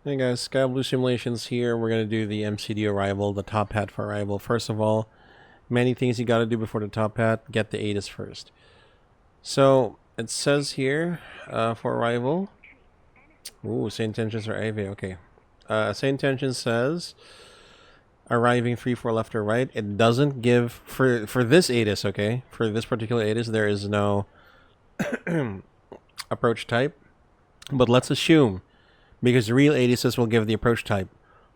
Hey guys, Sky Blue Simulations here. We're going to do the MCDU arrival, the top hat for arrival. First of all, many things you got to do before the top hat. Get the ATIS first. So, it says here for arrival. Ooh, same intentions are AV. Okay. Same intention says arriving 3-4 left or right. It doesn't give, for this ATIS, okay? For this particular ATIS, there is no approach type. But let's assume, because real ATIS will give the approach type.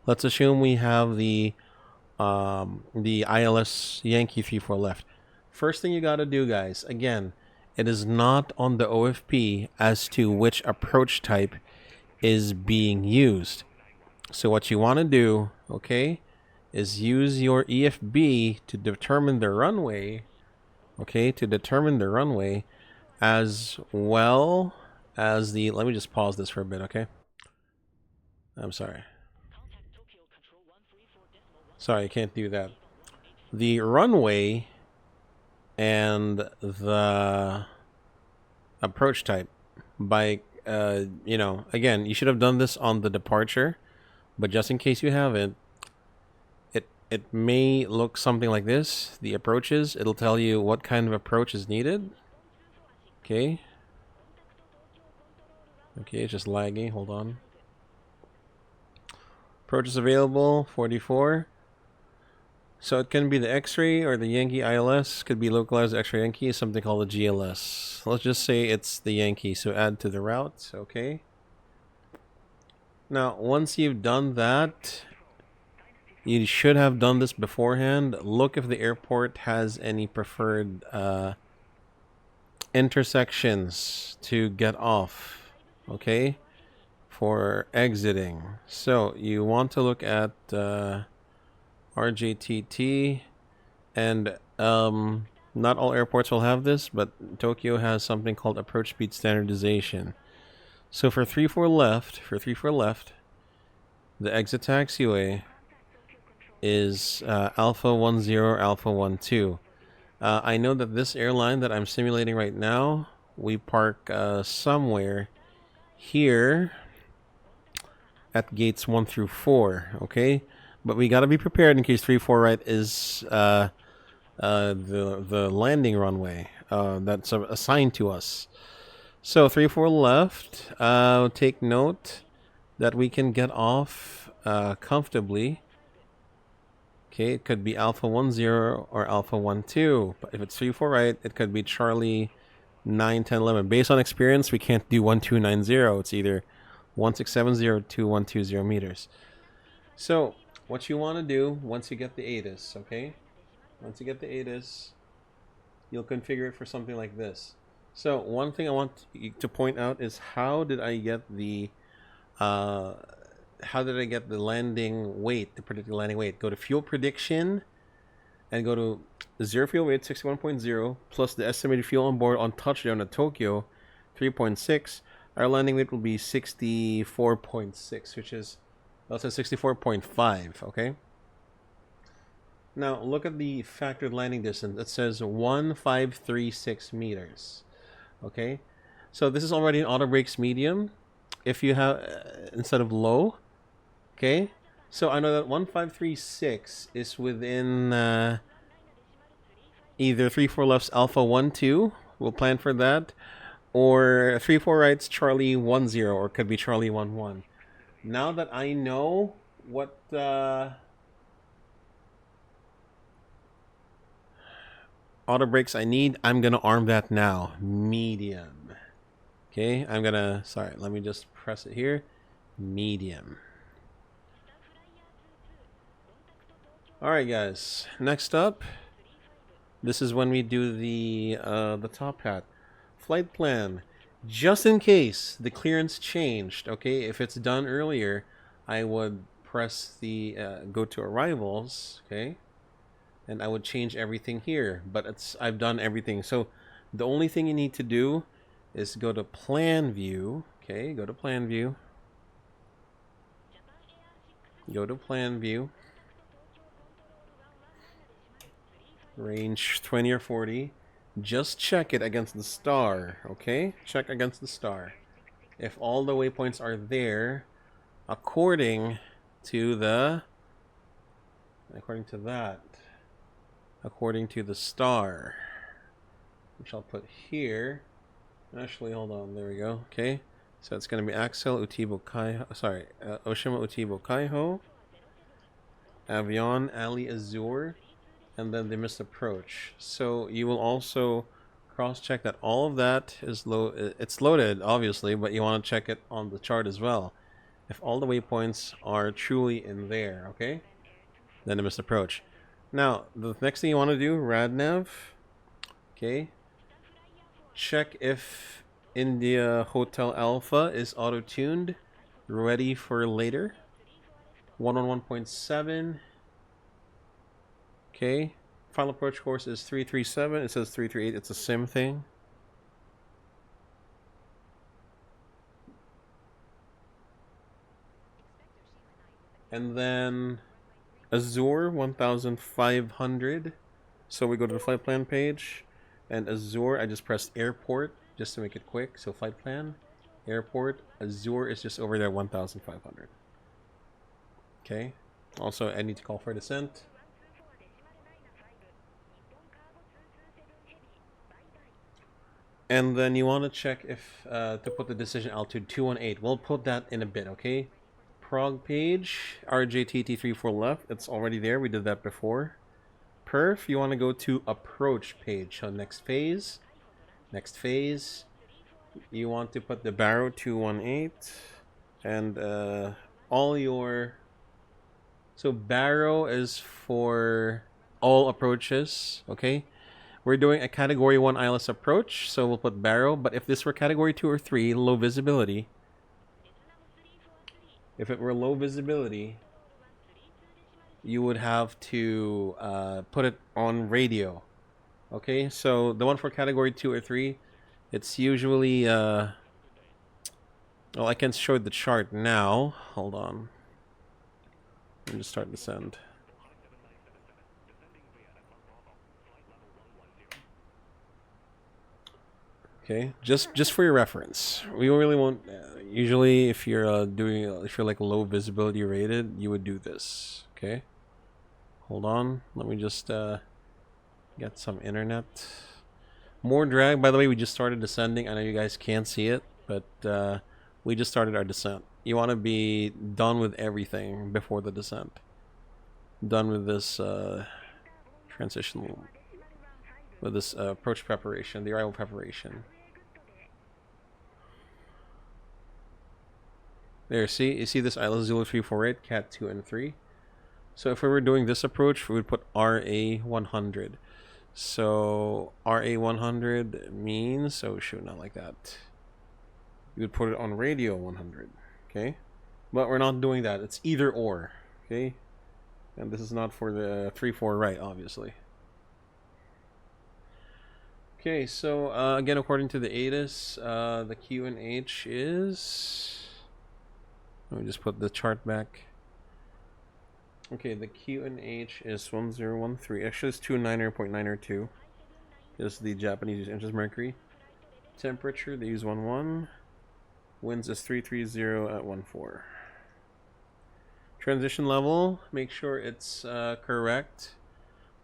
Let's assume we have the ILS Yankee 3-4 left. First thing you got to do, guys, again, it is not on the OFP as to which approach type is being used. So what you want to do, okay, is use your EFB to determine the runway, okay, to determine the runway, as well as the, let me just pause this for a bit, okay? I'm sorry. Sorry, I can't do that. The runway and the approach type by, again, you should have done this on the departure, but just in case you haven't, it may look something like this. The approaches, it'll tell you what kind of approach is needed. Okay. Okay, it's just lagging. Hold on. Approaches available, 44. So it can be the X-ray or the Yankee ILS. Could be localized X-ray Yankee, something called the GLS. Let's just say it's the Yankee. So add to the route. Okay. Now, once you've done that, you should have done this beforehand. Look if the airport has any preferred intersections to get off. Okay. For exiting. So you want to look at RJTT, and not all airports will have this, but Tokyo has something called approach speed standardization. So for 3-4 left, the exit taxiway is Alpha 10 Alpha 12. I know that this airline that I'm simulating right now, we park somewhere here at gates 1 through 4, okay? But we got to be prepared in case 3-4 right is the landing runway that's assigned to us. So 3-4 left. Take note that we can get off comfortably. Okay, it could be Alpha 10 or Alpha 12. But if it's 3-4 right, it could be Charlie 9, 10, 11. Based on experience, we can't do 1290. It's either 1670 or 2120 meters. So what you want to do once you get the ATIS, okay? Once you get the ATIS, you'll configure it for something like this. So one thing I want to point out is how did I get the landing weight, the predicted landing weight? Go to fuel prediction and go to zero fuel weight 61.0 plus the estimated fuel on board on touchdown at Tokyo 3.6. Our landing weight will be 64.6, which is, let's say 64.5, okay? Now, look at the factored landing distance. It says 1536 meters, okay? So this is already an Autobrake's medium. If you have, instead of low, okay? So I know that 1536 is within either 3-4 left's Alpha 12. We'll plan for that. Or 3-4 right's Charlie 10, or it could be Charlie 11. Now that I know what Autobrakes I need, I'm gonna arm that now. Medium. Okay, I'm gonna, sorry, let me just press it here. Medium. Alright guys, next up, this is when we do the top hat. Flight plan. Just in case the clearance changed, okay, if it's done earlier, I would press the go to arrivals, okay, and I would change everything here, but I've done everything. So the only thing you need to do is go to plan view, okay, go to plan view, range 20 or 40. Just check it against the star, okay? Check against the star. If all the waypoints are there, according to the star, which I'll put here. Actually, hold on. There we go. Okay, so it's going to be Axel Utibo Kaiho. Sorry, Oshima Utibo Kaiho, Avion Ali Azur, and then the missed approach. So you will also cross-check that all of that is it's loaded, obviously, but you want to check it on the chart as well. If all the waypoints are truly in there, okay, then the missed approach. Now, the next thing you want to do, RAD NAV, okay, check if India Hotel Alpha is auto-tuned, ready for later. 111.7. Okay, final approach course is 337. It says 338. It's a sim thing. And then Azure 1500. So we go to the flight plan page, and Azure, I just pressed airport just to make it quick. So flight plan, airport, Azure is just over there, 1500. Okay. Also, I need to call for descent. And then you want to check if to put the decision altitude 218. We'll put that in a bit, okay? PROG page, RJTT34 left. It's already there. We did that before. PERF, you want to go to approach page. So next phase. Next phase. You want to put the Barrow 218. And all your... So Barrow is for all approaches, okay? We're doing a category 1 ILS approach, so we'll put Barrow. But if this were category 2 or 3, low visibility. If it were low visibility, you would have to put it on radio. Okay, so the one for category 2 or 3, it's usually... well, I can show the chart now. Hold on. Let me just start descend. Okay, just for your reference, we really won't. Usually, if you're if you're like low visibility rated, you would do this. Okay, hold on. Let me just get some internet. More drag. By the way, we just started descending. I know you guys can't see it, but we just started our descent. You want to be done with everything before the descent. Done with this transition, with this approach preparation, the arrival preparation. There, see, you see this ILS Zulu 348, Cat 2 and 3. So if we were doing this approach, we would put RA 100. So RA 100 means, oh shoot, not like that. You would put it on radio 100, okay? But we're not doing that. It's either or, okay? And this is not for the 3-4 right, obviously. Okay, so again, according to the ATIS, the QNH is... Let me just put the chart back. Okay, the QNH is 1013. Actually, it's 29.902. Is the Japanese use inches mercury. Temperature, they use 11. Winds is 330 at 14. Transition level, make sure it's correct.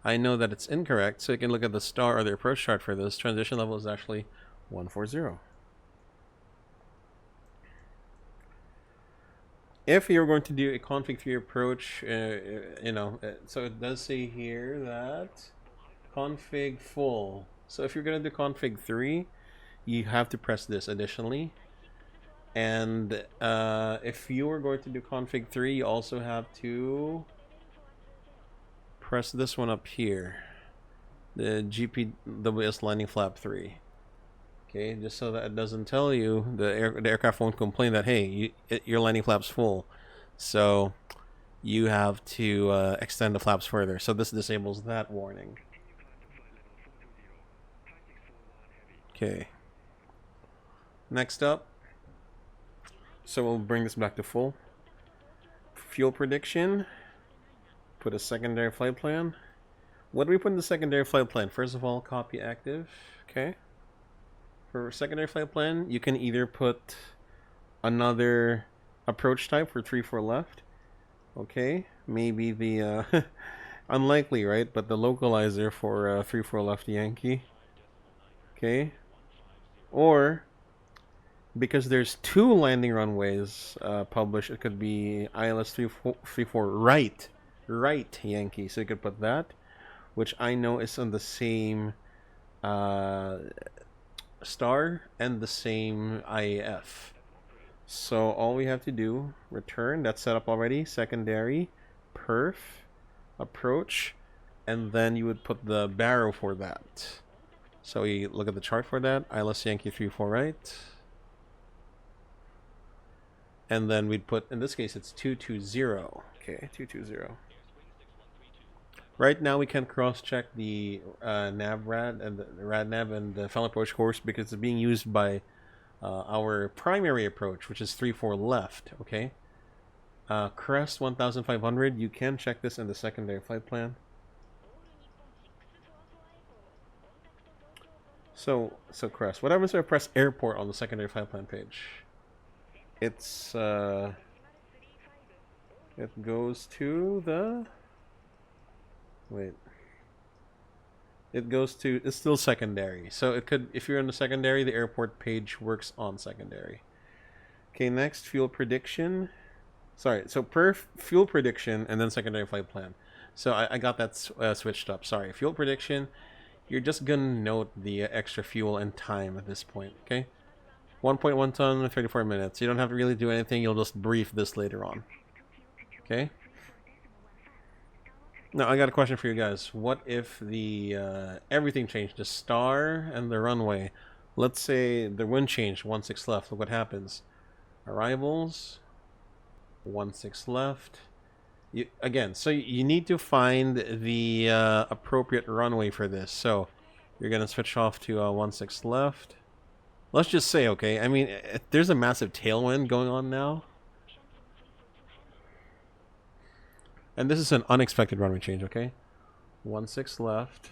I know that it's incorrect, so you can look at the star or the approach chart for this. Transition level is actually 140. If you're going to do a config 3 approach, you know, so it does say here that config full. So if you're going to do config 3, you have to press this additionally. And if you are going to do config 3, you also have to press this one up here, the GPWS landing flap 3. Okay, just so that it doesn't tell you, the aircraft won't complain that, hey, your landing flap's full. So you have to extend the flaps further. So this disables that warning. Okay. Next up. So we'll bring this back to full. Fuel prediction. Put a secondary flight plan. What do we put in the secondary flight plan? First of all, copy active. Okay. For secondary flight plan, you can either put another approach type for 3-4 left. Okay, maybe the unlikely, right? But the localizer for 3-4 left Yankee. Okay, or because there's 2 landing runways published, it could be ILS 3-4 right Yankee. So you could put that, which I know is on the same star and the same IAF. So all we have to do, return, that's set up already, secondary, perf, approach, and then you would put the barrow for that. So we look at the chart for that, ILS Yankee 3-4 right. And then we'd put, in this case, it's 220. Okay, 220. Right now we can cross-check the NavRad and the RAD NAV and the final approach course because it's being used by our primary approach, which is 3-4 left. Okay. Crest 1500. You can check this in the secondary flight plan. So Crest. What happens if I press airport on the secondary flight plan page? It's it goes to the it goes to, it's still secondary. So it could, if you're in the secondary, the airport page works on secondary. Okay, next, fuel prediction. Sorry, so fuel prediction and then secondary flight plan. So I got that switched up. Sorry, fuel prediction, you're just gonna note the extra fuel and time at this point, okay? 1.1 ton, 34 minutes. You don't have to really do anything, you'll just brief this later on. Okay? Now, I got a question for you guys. What if the everything changed? The star and the runway. Let's say the wind changed, 16 left. Look what happens. Arrivals, 16 left. Again, so you need to find the appropriate runway for this. So you're going to switch off to 16 left. Let's just say, okay, I mean, there's a massive tailwind going on now. And this is an unexpected runway change, okay? 16 left.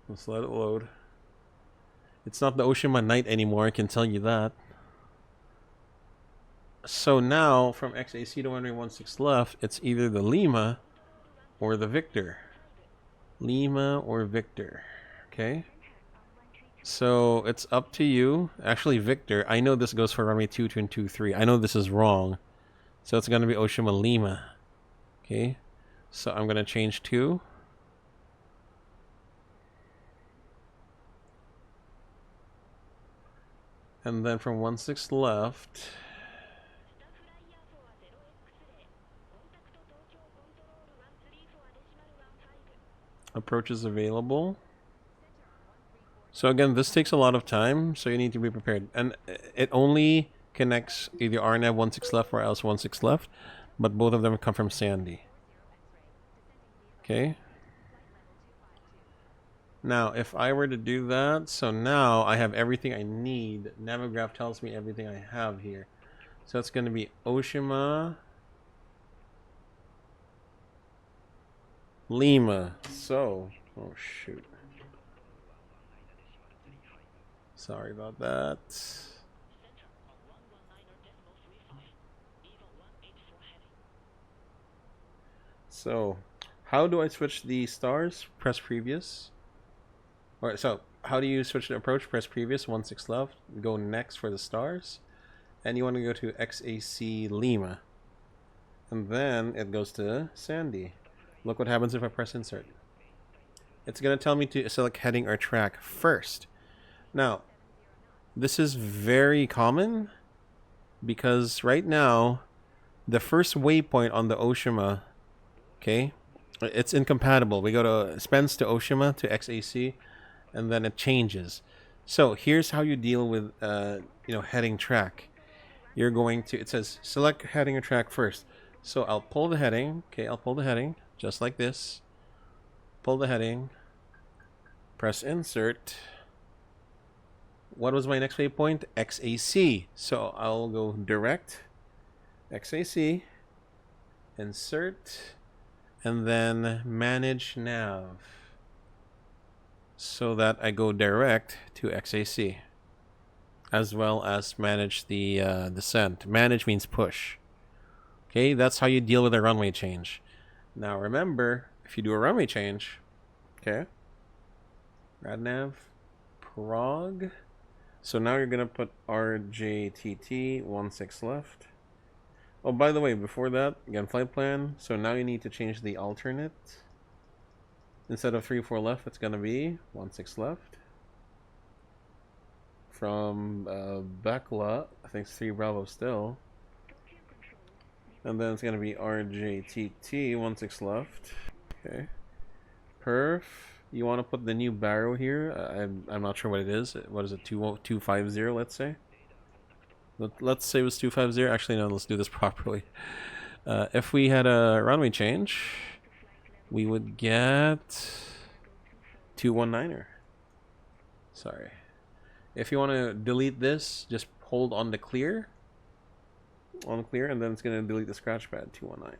Let's let it load. It's not the Oshima Night anymore, I can tell you that. So now, from XAC to runway 16 left, it's either the Lima or the Victor. Lima or Victor, okay? So it's up to you. Actually, Victor, I know this goes for runway 22 and 23. I know this is wrong. So it's going to be Oshima Lima. Okay. So I'm going to change to. And then from 16 left. Approach is available. So again, this takes a lot of time, so you need to be prepared. And it only connects either RNAV 16 left or else 16 left, but both of them come from Sandy. Okay. Now, if I were to do that, so now I have everything I need. Navigraph tells me everything I have here. So it's going to be Oshima Lima. So, oh shoot. Sorry about that. So, how do I switch the stars? Press previous. Alright, so how do you switch the approach? Press previous, 16 left. Go next for the stars. And you want to go to XAC Lima. And then it goes to Sandy. Look what happens if I press insert. It's going to tell me to select heading or track first. Now, this is very common because right now, the first waypoint on the Oshima, okay, it's incompatible. We go to Spence to Oshima to XAC, and then it changes. So here's how you deal with, heading track. You're going to, it says select heading or track first. So I'll pull the heading. Okay, I'll pull the heading just like this. Pull the heading. Press insert. What was my next waypoint? XAC. So I'll go direct, XAC, insert, and then manage nav. so that I go direct to XAC, as well as manage the descent. Manage means push. Okay, that's how you deal with a runway change. Now remember, if you do a runway change, okay, RAD NAV, PROG. So now you're gonna put RJTT 16 left. Oh, by the way, before that, again, flight plan. So now you need to change the alternate. Instead of 34 left, it's gonna be 16 left. From Bekla, I think it's 3 Bravo still. And then it's gonna be RJTT 16 left. Okay. Perf. You want to put the new barrow here? I'm not sure what it is. What is it? 250, let's say. Let's say it was 250. Actually, no. Let's do this properly. If we had a runway change, we would get 219er. Sorry. If you want to delete this, just hold on the clear. On clear, and then it's going to delete the scratch pad 219.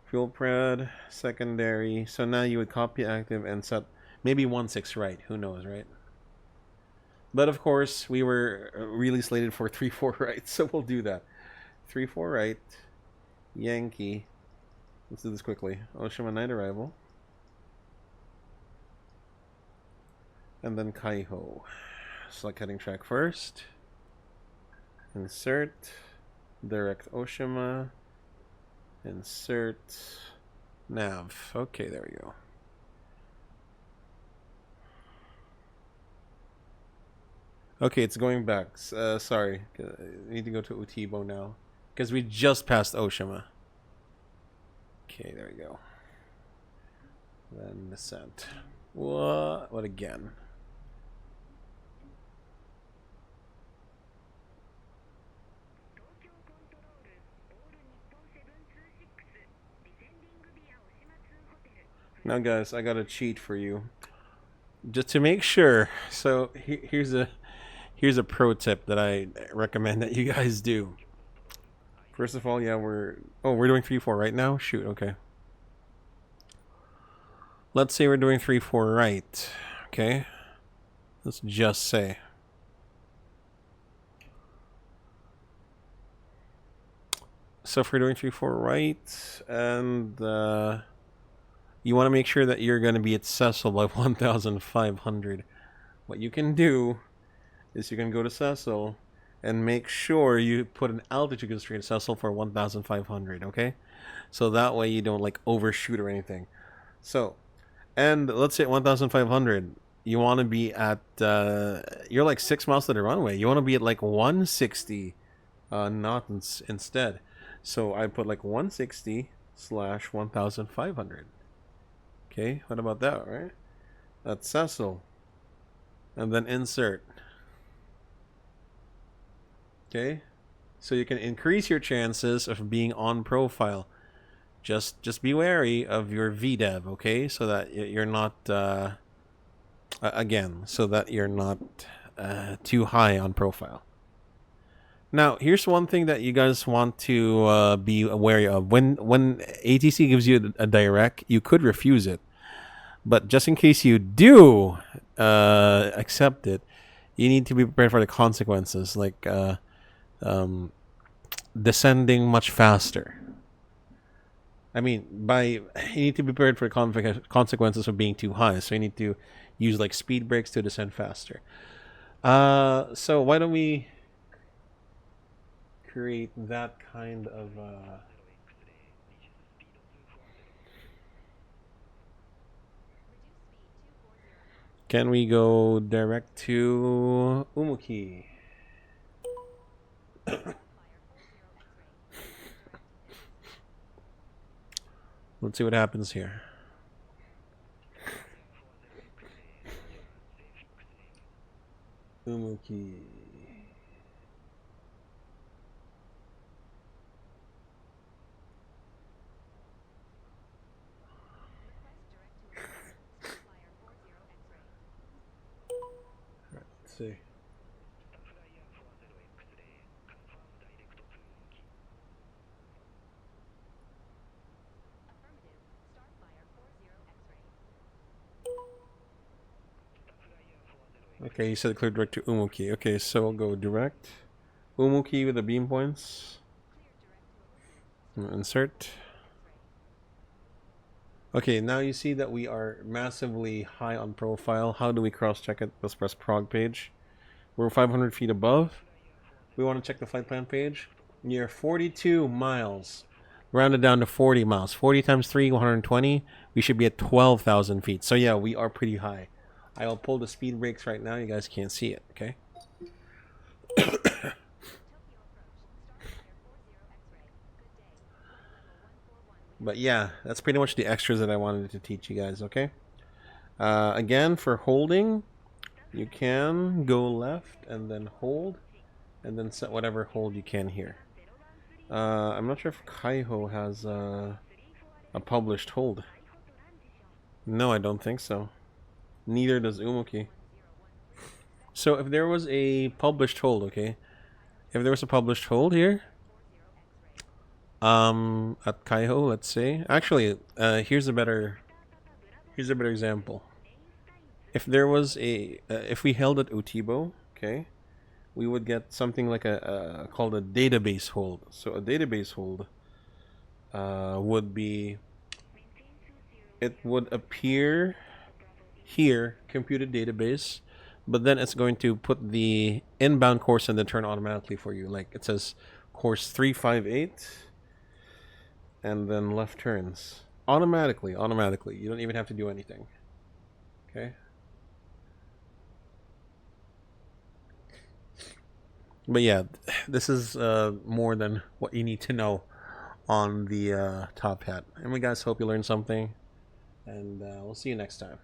Fuel pred, secondary. So now you would copy active and set maybe 16 right. Who knows, right? But of course, we were really slated for 34 right, so we'll do that. 34 right, Yankee. Let's do this quickly. Oshima night arrival. And then Kaiho. Select heading track first. Insert. Direct Oshima. Insert. Nav. Okay, there we go. Okay, it's going back. Sorry. I need to go to Utibo now. Because we just passed Oshima. Okay, there we go. Then descent. What again? Now guys, I got a cheat for you. Just to make sure. So here's a pro tip that I recommend that you guys do. First of all, yeah, we're doing 3-4 right now? Shoot, okay. Let's say we're doing 3-4 right. Okay. Let's just say. So if we're doing 3-4 right, and you want to make sure that you're going to be at Cecil by 1,500. What you can do is you can go to Cecil and make sure you put an altitude constraint Cecil for 1,500, okay? So that way you don't like overshoot or anything. So, and let's say at 1,500, you want to be at, you're like 6 miles to the runway. You want to be at like 160 knots instead. So I put like 160 / 1,500. Okay, what about that, right? That's Cecil. And then insert. Okay, so you can increase your chances of being on profile. Just be wary of your VDEV, okay? So that you're not, again, so that you're not too high on profile. Now, here's one thing that you guys want to be wary of. When ATC gives you a direct, you could refuse it. But just in case you do accept it, you need to be prepared for the consequences, like descending much faster. I mean, you need to be prepared for the consequences of being too high. So you need to use like speed brakes to descend faster. So why don't we create that kind of can we go direct to Umuki? Let's see what happens here. Umuki. Let's see. Okay, you said clear direct to UMUKI. Okay, so we'll go direct. UMUKI with the beam points. Insert. Okay, now you see that we are massively high on profile. How do we cross-check it? Let's press PROG page. We're 500 feet above. We want to check the flight plan page. You're 42 miles. Rounded down to 40 miles. 40 times 3, 120. We should be at 12,000 feet. So yeah, we are pretty high. I'll pull the speed brakes right now. You guys can't see it, okay? But yeah, that's pretty much the extras that I wanted to teach you guys, okay? Again, for holding, you can go left and then hold, and then set whatever hold you can here. I'm not sure if Kaiho has a published hold. No, I don't think so. Neither does UMUKI. So if there was a published hold, okay? If there was a published hold here, at Kaiho, let's say. Actually, here's a better example. If there was a if we held at Utibo, okay, we would get something like a called a database hold. So a database hold would be, it would appear here, computed database, but then it's going to put the inbound course and then turn automatically for you. Like it says course 358 and then left turns automatically. You don't even have to do anything. Okay. But yeah, this is more than what you need to know on the TOPHAT. And we guys hope you learned something, and we'll see you next time.